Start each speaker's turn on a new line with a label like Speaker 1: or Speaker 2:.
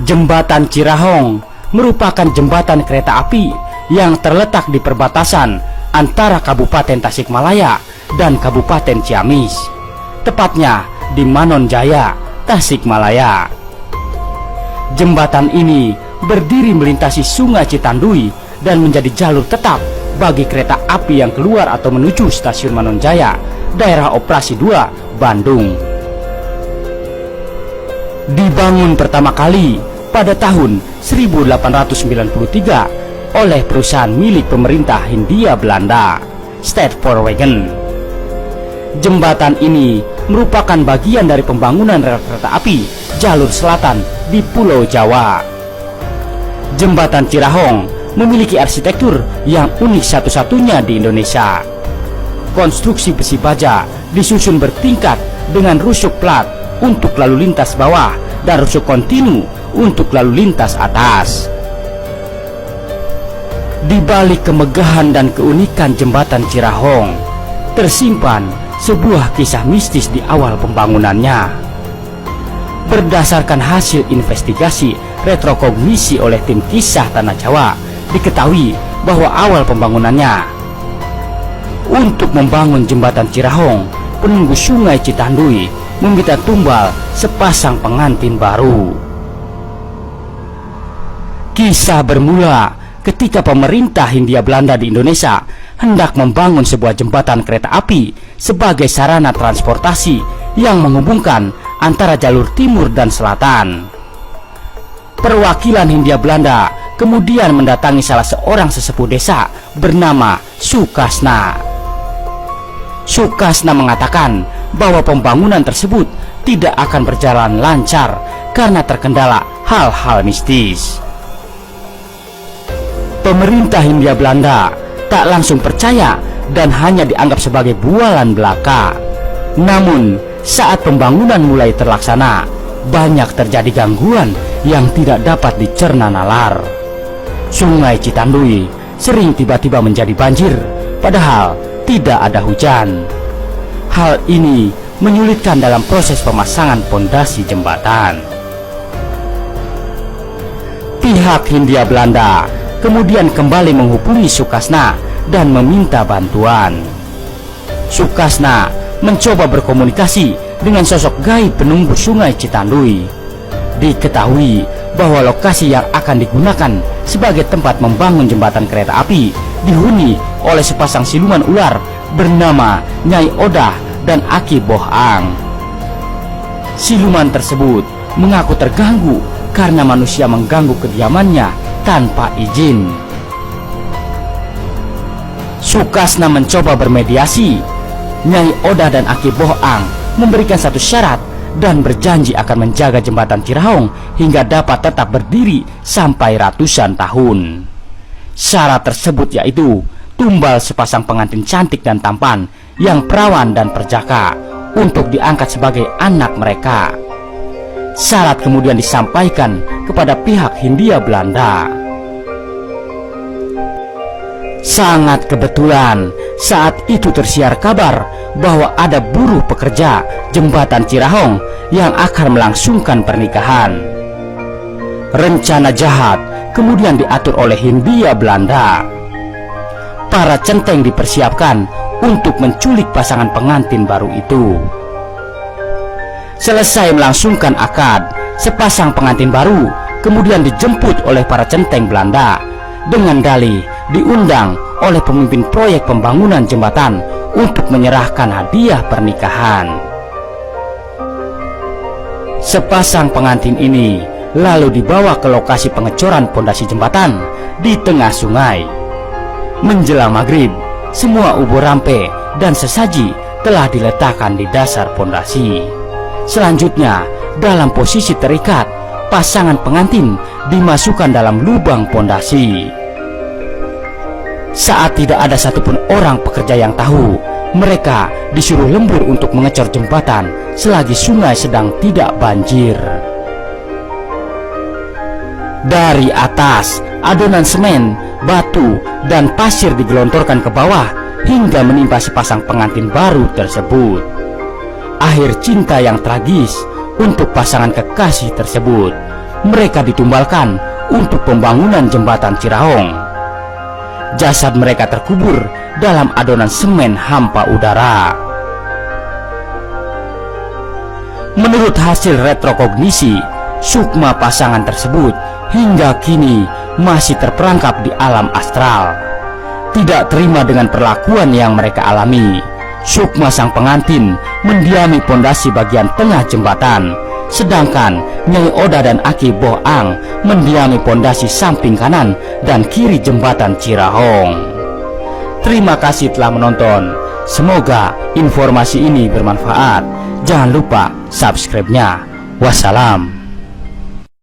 Speaker 1: Jembatan Cirahong merupakan jembatan kereta api yang terletak di perbatasan antara Kabupaten Tasikmalaya dan Kabupaten Ciamis, tepatnya di Manonjaya, Tasikmalaya. Jembatan ini berdiri melintasi Sungai Citandui dan menjadi jalur tetap bagi kereta api yang keluar atau menuju stasiun Manonjaya, daerah operasi 2, Bandung. Dibangun pertama kali pada tahun 1893 oleh perusahaan milik pemerintah Hindia Belanda, Stadsporwegen. Jembatan ini merupakan bagian dari pembangunan rel kereta api jalur selatan di Pulau Jawa. Jembatan Cirahong memiliki arsitektur yang unik satu-satunya di Indonesia. Konstruksi besi baja disusun bertingkat dengan rusuk plat untuk lalu lintas bawah dan rusuk kontinu untuk lalu lintas atas. Di balik kemegahan dan keunikan jembatan Cirahong, tersimpan sebuah kisah mistis di awal pembangunannya. Berdasarkan hasil investigasi retrokognisi oleh tim kisah Tanah Jawa, diketahui bahwa awal pembangunannya untuk membangun jembatan Cirahong, penunggu Sungai Citandui meminta tumbal sepasang pengantin baru. Kisah bermula ketika pemerintah Hindia Belanda di Indonesia hendak membangun sebuah jembatan kereta api sebagai sarana transportasi yang menghubungkan antara jalur timur dan selatan. Perwakilan Hindia Belanda kemudian mendatangi salah seorang sesepuh desa bernama Sukasna. Sukasna mengatakan bahwa pembangunan tersebut tidak akan berjalan lancar karena terkendala hal-hal mistis. Pemerintah Hindia Belanda tak langsung percaya dan hanya dianggap sebagai bualan belaka. Namun, saat pembangunan mulai terlaksana, banyak terjadi gangguan yang tidak dapat dicerna nalar. Sungai Citandui sering tiba-tiba menjadi banjir, padahal tidak ada hujan. Hal ini menyulitkan dalam proses pemasangan pondasi jembatan. Pihak Hindia Belanda kemudian kembali menghubungi Sukasna dan meminta bantuan. Sukasna mencoba berkomunikasi dengan sosok gaib penunggu Sungai Citandui. Diketahui bahwa lokasi yang akan digunakan sebagai tempat membangun jembatan kereta api dihuni oleh sepasang siluman ular bernama Nyai Odah dan Aki Bohang. Siluman tersebut mengaku terganggu karena manusia mengganggu kediamannya tanpa izin. Sukasna mencoba bermediasi. Nyai Odah dan Aki Bohang memberikan satu syarat dan berjanji akan menjaga jembatan Cirahong hingga dapat tetap berdiri sampai ratusan tahun. Syarat tersebut yaitu tumbal sepasang pengantin cantik dan tampan yang perawan dan perjaka untuk diangkat sebagai anak mereka. Syarat kemudian disampaikan kepada pihak Hindia Belanda. Sangat kebetulan saat itu tersiar kabar bahwa ada buruh pekerja jembatan Cirahong yang akan melangsungkan pernikahan. Rencana jahat kemudian diatur oleh Hindia Belanda. Para centeng dipersiapkan untuk menculik pasangan pengantin baru itu. Selesai melangsungkan akad, sepasang pengantin baru kemudian dijemput oleh para centeng Belanda dengan dalih diundang oleh pemimpin proyek pembangunan jembatan untuk menyerahkan hadiah pernikahan. Sepasang pengantin ini lalu dibawa ke lokasi pengecoran pondasi jembatan di tengah sungai. Menjelang maghrib, semua ubur rampe dan sesaji telah diletakkan di dasar pondasi. Selanjutnya, dalam posisi terikat, pasangan pengantin dimasukkan dalam lubang pondasi. Saat tidak ada satupun orang pekerja yang tahu, mereka disuruh lembur untuk mengecor jembatan selagi sungai sedang tidak banjir. Dari atas, adonan semen, batu, dan pasir digelontorkan ke bawah hingga menimpa sepasang pengantin baru tersebut. Akhir cinta yang tragis untuk pasangan kekasih tersebut mereka ditumbalkan untuk pembangunan jembatan Cirahong. Jasad mereka terkubur dalam adonan semen hampa udara. Menurut hasil retrokognisi, sukma pasangan tersebut hingga kini masih terperangkap di alam astral. Tidak terima dengan perlakuan yang mereka alami, sukma sang pengantin mendiami pondasi bagian tengah jembatan, sedangkan Nyai Oda dan Aki Boang mendiami pondasi samping kanan dan kiri jembatan Cirahong. Terima kasih telah menonton. Semoga informasi ini bermanfaat. Jangan lupa subscribe-nya. Wassalam.